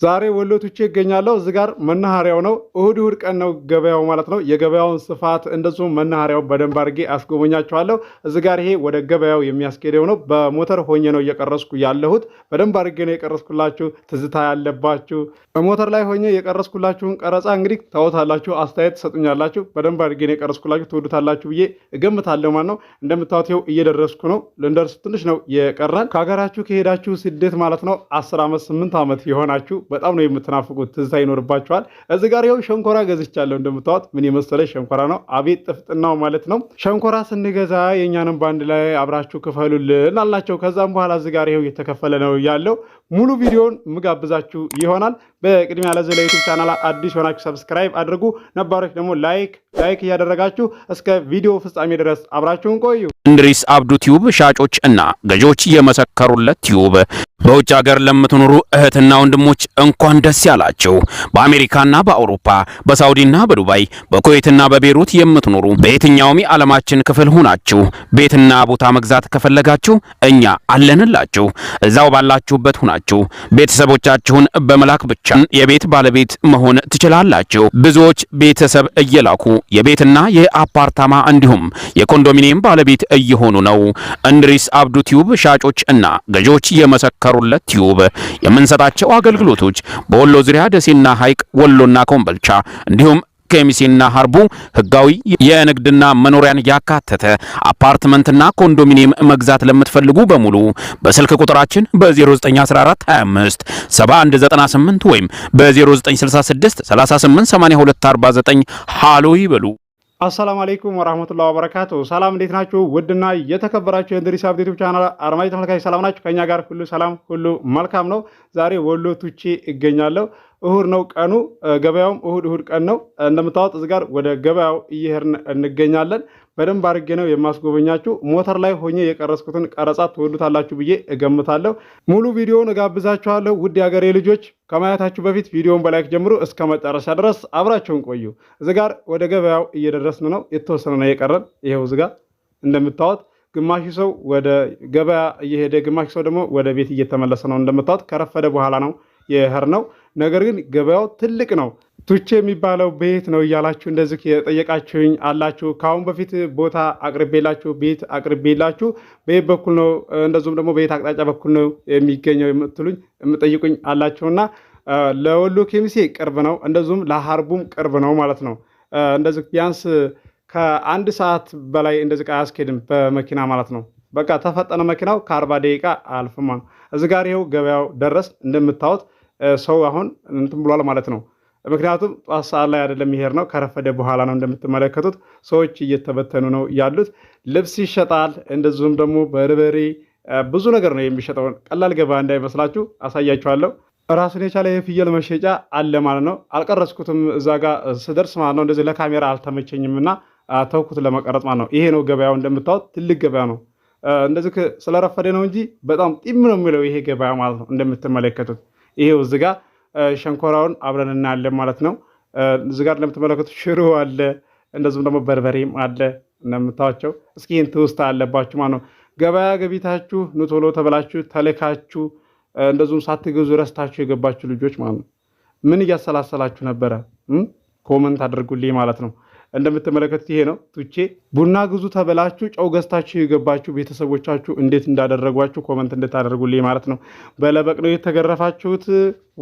ዛሬ ወሎ ቱቼ ይገኛለሁ። እዚህ ጋር መናኸሪያው ነው። እሁድ ቀን ነው ገበያው ማለት ነው። የገበያውን ስፋት እንደዚሁም መናኸሪያው በደንብ አድርጌ አስጎበኛችኋለሁ። እዚህ ጋር ይሄ ወደ ገበያው የሚያስኬደው ነው። በሞተር ሆኜ ነው እየቀረስኩ ያለሁት። በደንብ አድርጌ ነው የቀረስኩላችሁ። ትዝታ ያለባችሁ ሞተር ላይ ሆኜ የቀረስኩላችሁን ቀረጻ እንግዲህ ታውታላችሁ፣ አስተያየት ትሰጡኛላችሁ። በደንብ አድርጌ ነው የቀረስኩላችሁ፣ ትወዱታላችሁ ብዬ እገምታለሁ ማለት ነው። እንደምታዩት ይኸው እየደረስኩ ነው። ልንደርስ ትንሽ ነው የቀረን። ከሀገራችሁ ከሄዳችሁ ስደት ማለት ነው 10 ዓመት 8 ዓመት የሆናችሁ በጣም ነው የምትናፍቁት፣ ትዝታ ይኖርባችኋል። እዚህ ጋር ይኸው ሸንኮራ ገዝቻለሁ። እንደምታዩት ምን የመሰለ ሸንኮራ ነው። አቤት ጥፍጥናው ማለት ነው። ሸንኮራ ስንገዛ የእኛንም ባንድ ላይ አብራችሁ ክፈሉልን አልናቸው። ከዛም በኋላ እዚህ ጋር ይኸው እየተከፈለ ነው ያለው። ሙሉ ቪዲዮን ምጋብዛችሁ ይሆናል። በቅድሚያ ለዚህ ለዩቲዩብ ቻናል አዲስ ሆናችሁ ሰብስክራይብ አድርጉ፣ ነባሮች ደግሞ ላይክ እያደረጋችሁ እስከ ቪዲዮ ፍጻሜ ድረስ አብራችሁን ቆዩ። እንድሪስ አብዱ ቲዩብ ሻጮች እና ገዢዎች የመሰከሩለት ቲዩብ። በውጭ ሀገር ለምትኖሩ እህትና ወንድሞች እንኳን ደስ ያላችሁ። በአሜሪካና በአውሮፓ በሳውዲና በዱባይ በኩዌትና በቤሩት የምትኖሩ በየትኛውም የዓለማችን ክፍል ሆናችሁ ቤትና ቦታ መግዛት ከፈለጋችሁ እኛ አለንላችሁ። እዛው ባላችሁበት ሆናችሁ ቤተሰቦቻችሁን በመላክ ብቻ የቤት ባለቤት መሆን ትችላላችሁ። ብዙዎች ቤተሰብ እየላኩ የቤትና የአፓርታማ እንዲሁም የኮንዶሚኒየም ባለቤት እየሆኑ ነው። እንድሪስ አብዱ ቲዩብ ሻጮች እና ገዢዎች የመሰከሩለት ቲዩብ የምንሰጣቸው አገልግሎቶች በወሎ ዙሪያ ደሴና ሐይቅ፣ ወሎና ኮምበልቻ እንዲሁም ከሚሴና ሀርቡ ህጋዊ የንግድና መኖሪያን ያካተተ አፓርትመንትና ኮንዶሚኒየም መግዛት ለምትፈልጉ በሙሉ በስልክ ቁጥራችን በ0914 25 7198 ወይም በ0966 388249 ሃሎ ይበሉ። አሰላሙ አለይኩም ወራህመቱላሂ ወበረካቱ። ሰላም እንዴት ናችሁ? ውድና የተከበራችሁ የእንድሪስ አብዱ ዩቲዩብ ቻናል አድማጭ ተመልካቾች ሰላም ናችሁ? ከኛ ጋር ሁሉ ሰላም ሁሉ መልካም ነው። ዛሬ ወሎ ቱቼ እገኛለሁ። እሁድ ነው ቀኑ፣ ገበያውም እሁድ ቀን ነው። እንደምታወጥ እዚህ ጋር ወደ ገበያው እየሄድን እንገኛለን። በደንብ አድርጌ ነው የማስጎበኛችሁ። ሞተር ላይ ሆኜ የቀረስኩትን ቀረጻ ትወዱታላችሁ ብዬ እገምታለሁ። ሙሉ ቪዲዮውን እጋብዛችኋለሁ። ውድ የሀገሬ ልጆች ከማየታችሁ በፊት ቪዲዮውን በላይክ ጀምሩ፣ እስከ መጨረሻ ድረስ አብራችሁን ቆዩ። እዚህ ጋር ወደ ገበያው እየደረስን ነው። የተወሰነ ነው የቀረን። ይኸው እዚህ ጋር እንደምታወት ግማሽ ሰው ወደ ገበያ እየሄደ ግማሽ ሰው ደግሞ ወደ ቤት እየተመለሰ ነው። እንደምታወት ከረፈደ በኋላ ነው የህር ነው። ነገር ግን ገበያው ትልቅ ነው። ቱቼ የሚባለው ቤት ነው እያላችሁ እንደዚህ የጠየቃችሁኝ አላችሁ። ከአሁን በፊት ቦታ አቅርቤላችሁ ቤት አቅርቤላችሁ በየት በኩል ነው እንደዚሁም ደግሞ በየት አቅጣጫ በኩል ነው የሚገኘው የምትሉኝ የምጠይቁኝ አላችሁና ለወሎ ኬሚሴ ቅርብ ነው፣ እንደዚሁም ለሀርቡም ቅርብ ነው ማለት ነው። እንደዚህ ቢያንስ ከአንድ ሰዓት በላይ እንደዚህ አያስኬድም በመኪና ማለት ነው። በቃ ተፈጠነ መኪናው ከ40 ደቂቃ አልፍማ ነው። እዚህ ጋር ይኸው ገበያው ደረስ። እንደምታዩት ሰው አሁን እንትን ብሏል ማለት ነው። ምክንያቱም ጧት ሰዓት ላይ አይደለም ይሄር ነው፣ ከረፈደ በኋላ ነው። እንደምትመለከቱት ሰዎች እየተበተኑ ነው ያሉት። ልብስ ይሸጣል፣ እንደዚሁም ደግሞ በርበሬ ብዙ ነገር ነው የሚሸጠው። ቀላል ገበያ እንዳይመስላችሁ አሳያችኋለሁ። ራሱን የቻለ የፍየል መሸጫ አለ ማለት ነው። አልቀረጽኩትም እዛ ጋር ስደርስ ማለት ነው። እንደዚህ ለካሜራ አልተመቸኝም እና ተውኩት ለመቀረጽ ማለት ነው። ይሄ ነው ገበያው። እንደምታዩት ትልቅ ገበያ ነው። እንደዚህ ስለረፈደ ነው እንጂ በጣም ጢም ነው የሚለው ይሄ ገበያ ማለት ነው። እንደምትመለከቱት ይሄው እዚህ ጋር ሸንኮራውን አብረን እናያለን ማለት ነው። እዚህ ጋር እንደምትመለከቱት ሽሮ አለ፣ እንደዚሁም ደግሞ በርበሬም አለ እንደምታዋቸው። እስኪ ይህን ትውስታ አለባችሁ ማለት ነው። ገበያ ገቢታችሁ ኑቶሎ ተበላችሁ ተልካችሁ እንደዚሁም ሳትገዙ ረስታችሁ የገባችሁ ልጆች ማለት ነው። ምን እያሰላሰላችሁ ነበረ? ኮመንት አድርጉልኝ ማለት ነው። እንደምትመለከቱት ይሄ ነው ቱቼ። ቡና ግዙ ተበላችሁ ጨው ገዝታችሁ የገባችሁ ቤተሰቦቻችሁ እንዴት እንዳደረጓችሁ ኮመንት እንድታደርጉልኝ ማለት ነው። በለበቅ ነው የተገረፋችሁት፣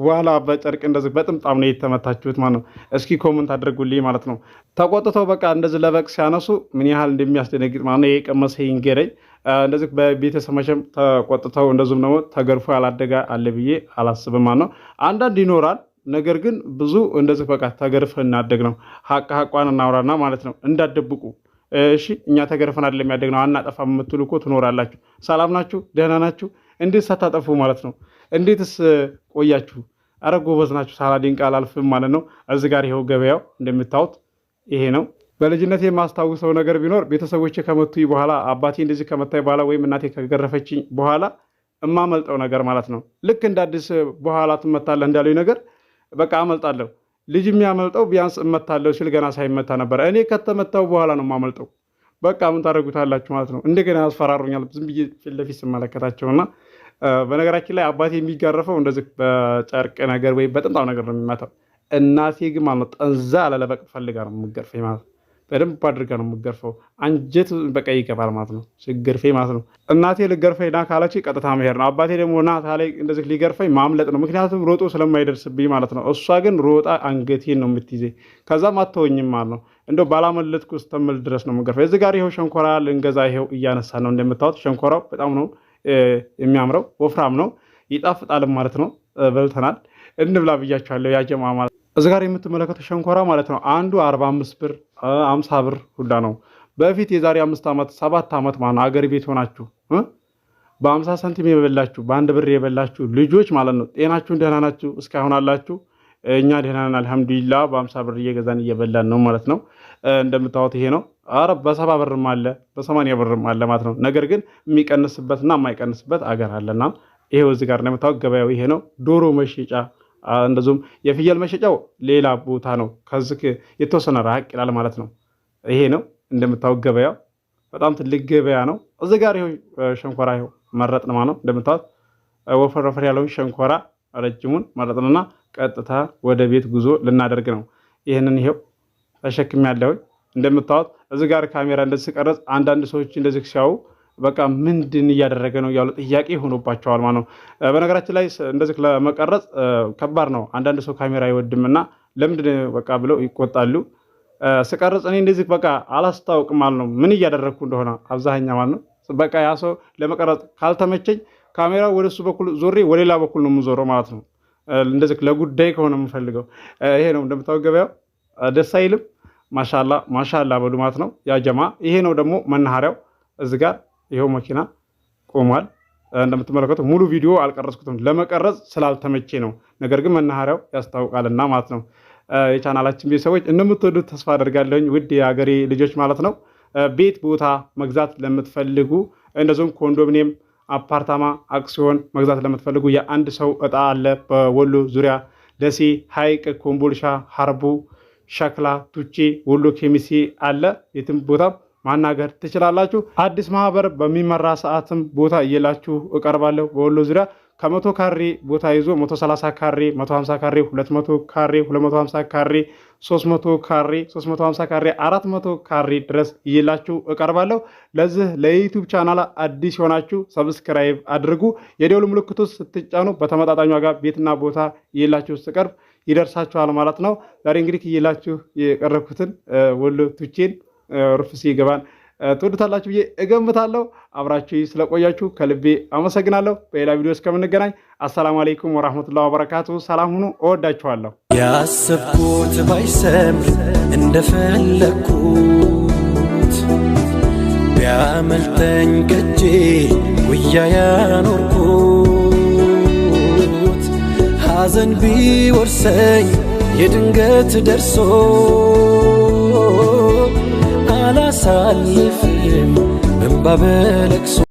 ዋላ በጨርቅ እንደዚህ በጥምጣም ነው የተመታችሁት ማለት ነው። እስኪ ኮመንት አድርጉልኝ ማለት ነው። ተቆጥተው በቃ እንደዚህ ለበቅ ሲያነሱ ምን ያህል እንደሚያስደነግጥ ማለት ነው። የቀመሰ ይንገረኝ። እንደዚህ በቤተሰብ መቼም ተቆጥተው እንደዚሁም ደግሞ ተገርፎ ያላደገ አለ ብዬ አላስብም ማለት ነው። አንዳንድ ይኖራል። ነገር ግን ብዙ እንደዚህ በቃ ተገርፈን እናደግ ነው። ሀቋን እናውራና ማለት ነው። እንዳደብቁ እሺ። እኛ ተገርፈን አይደለም ያደግነው አናጠፋም የምትሉ እኮ ትኖራላችሁ። ሰላም ናችሁ? ደህና ናችሁ? እንዴት ሳታጠፉ ማለት ነው? እንዴትስ ቆያችሁ? አረ ጎበዝ ናችሁ። ሳላዲን ቃል አልፍም ማለት ነው። እዚህ ጋር ይኸው ገበያው እንደምታዩት ይሄ ነው። በልጅነት የማስታውሰው ነገር ቢኖር ቤተሰቦቼ ከመቱኝ በኋላ አባቴ እንደዚህ ከመታኝ በኋላ ወይም እናቴ ከገረፈችኝ በኋላ እማመልጠው ነገር ማለት ነው። ልክ እንደ አዲስ በኋላ ትመታለህ እንዳሉኝ ነገር በቃ አመልጣለሁ። ልጅ የሚያመልጠው ቢያንስ እመታለሁ ሲል ገና ሳይመታ ነበር። እኔ ከተመታው በኋላ ነው የማመልጠው። በቃ ምን ታደርጉታላችሁ ማለት ነው። እንደገና ያስፈራሩኛል ዝም ብዬ ፊት ለፊት ስመለከታቸውና በነገራችን ላይ አባቴ የሚጋረፈው እንደዚህ በጨርቅ ነገር ወይ በጥምጣም ነገር ነው የሚመታው። እናቴ ግን ማለት ነው ጠንዛ አለለበቅ ፈልጋ ነው የምትገርፈኝ ማለት ነው። በደንብ አድርጋ ነው የምትገርፈው። አንጀት በቃ ይገባል ማለት ነው ሲገርፈኝ ማለት ነው። እናቴ ልገርፈኝ ና ካለች ቀጥታ መሄድ ነው። አባቴ ደግሞ ና ታላይ እንደዚህ ሊገርፈኝ ማምለጥ ነው። ምክንያቱም ሮጦ ስለማይደርስብኝ ማለት ነው። እሷ ግን ሮጣ አንገቴን ነው የምትይዘኝ። ከዛም አትተወኝም ማለት ነው። እንደው ባላመለጥኩ ስተምል ድረስ ነው የምትገርፈኝ። እዚህ ጋር ይኸው ሸንኮራ ልንገዛ ይኸው እያነሳ ነው። እንደምታዩት ሸንኮራው በጣም ነው የሚያምረው፣ ወፍራም ነው፣ ይጣፍጣልም ማለት ነው። በልተናል፣ እንብላ ብያቸዋለሁ ያጀማ ማለት። እዚህ ጋር የምትመለከቱ ሸንኮራ ማለት ነው አንዱ 45 ብር 50 ብር ሁላ ነው። በፊት የዛሬ 5 ዓመት 7 ዓመት ማለት ነው አገር ቤት ሆናችሁ በ50 ሳንቲም የበላችሁ በ1 ብር የበላችሁ ልጆች ማለት ነው ጤናችሁን ደህና ናችሁ? እስካሁን አላችሁ? እኛ ደህና ነን አልሐምዱሊላህ። በ50 ብር እየገዛን እየበላን ነው ማለት ነው። እንደምታዩት ይሄ ነው። አረ በ70 ብርም አለ በ80 ብርም አለ ማለት ነው። ነገር ግን የሚቀንስበትና የማይቀንስበት አገር አለና ይሄው እዚህ ጋር እንደምታዩት ገበያው ይሄ ነው። ዶሮ መሸጫ እንደዚሁም የፍየል መሸጫው ሌላ ቦታ ነው። ከዚህ የተወሰነ ራቅ ይላል ማለት ነው። ይሄ ነው እንደምታዩት ገበያው በጣም ትልቅ ገበያ ነው። እዚህ ጋር ይሄው ሸንኮራ ይሄው መረጥን ማለት ነው። እንደምታዩት ወፈር ወፈር ያለውን ሸንኮራ ረጅሙን መረጥንና ቀጥታ ወደ ቤት ጉዞ ልናደርግ ነው። ይሄንን ይሄው ተሸክሜያለሁ። እንደምታዩት እዚህ ጋር ካሜራ እንደዚህ ሲቀርጽ አንዳንድ ሰዎች እንደዚህ ሲያዩ በቃ ምንድን እያደረገ ነው ያሉ ጥያቄ ሆኖባቸዋል ማለት ነው። በነገራችን ላይ እንደዚህ ለመቀረጽ ከባድ ነው። አንዳንድ ሰው ካሜራ አይወድምና ለምንድን በቃ ብለው ይቆጣሉ። ስቀርጽ እኔ እንደዚህ በቃ አላስታውቅም ማለት ነው ምን እያደረግኩ እንደሆነ አብዛኛው ማለት ነው። በቃ ያ ሰው ለመቀረጽ ካልተመቸኝ ካሜራው ወደሱ በኩል ዞሬ ወሌላ በኩል ነው የምዞረው ማለት ነው። እንደዚህ ለጉዳይ ከሆነ የምፈልገው ይሄ ነው። እንደምታውቅ ገበያው ደስ አይልም? ማሻላ በሉ ማለት ነው ያ ጀማ። ይሄ ነው ደግሞ መናኸሪያው። እዚህ ጋር ይሄው መኪና ቆሟል። እንደምትመለከቱ ሙሉ ቪዲዮ አልቀረጽኩትም ለመቀረጽ ስላልተመቼ ነው። ነገር ግን መናኸሪያው ያስታውቃልና ማለት ነው። የቻናላችን ቤተሰቦች እንደምትወዱት ተስፋ አደርጋለሁኝ። ውድ የሀገሬ ልጆች ማለት ነው። ቤት ቦታ መግዛት ለምትፈልጉ እንደዚሁም ኮንዶሚኒየም፣ አፓርታማ፣ አክሲዮን መግዛት ለምትፈልጉ የአንድ ሰው እጣ አለ። በወሎ ዙሪያ ደሴ፣ ሀይቅ፣ ኮምቦልሻ፣ ሀርቡ፣ ሸክላ፣ ቱቼ፣ ወሎ ኬሚሴ አለ። የትም ቦታ ማናገር ትችላላችሁ። አዲስ ማህበር በሚመራ ሰዓትም ቦታ እየላችሁ እቀርባለሁ። በወሎ ዙሪያ ከ100 ካሬ ቦታ ይዞ 130 ካሬ፣ 150 ካሬ፣ 200 ካሬ፣ 250 ካሬ፣ 300 ካሬ፣ 350 ካሬ፣ 400 ካሬ ድረስ እየላችሁ እቀርባለሁ። ለዚህ ለዩቲዩብ ቻናል አዲስ የሆናችሁ ሰብስክራይብ አድርጉ። የደወል ምልክቱ ስትጫኑ በተመጣጣኝ ዋጋ ቤትና ቦታ እየላችሁ ስቀርብ ይደርሳችኋል ማለት ነው። ዛሬ እንግዲህ እየላችሁ የቀረብኩትን ወሎ ቱቼን ርፍሲ ገባን ትወዱታላችሁ ብዬ እገምታለሁ። አብራችሁ ስለቆያችሁ ከልቤ አመሰግናለሁ። በሌላ ቪዲዮ እስከምንገናኝ አሰላሙ አለይኩም ወራህመቱላሂ ወበረካቱ። ሰላም ሁኑ። እወዳችኋለሁ። ያሰብኩት ባይሰምር እንደፈለግኩት ቢያመልጠኝ ከጄ ጉያ ያኖርኩት ሐዘን ቢወርሰኝ የድንገት ደርሶ አላሳልፍም እንባ በለቅሶ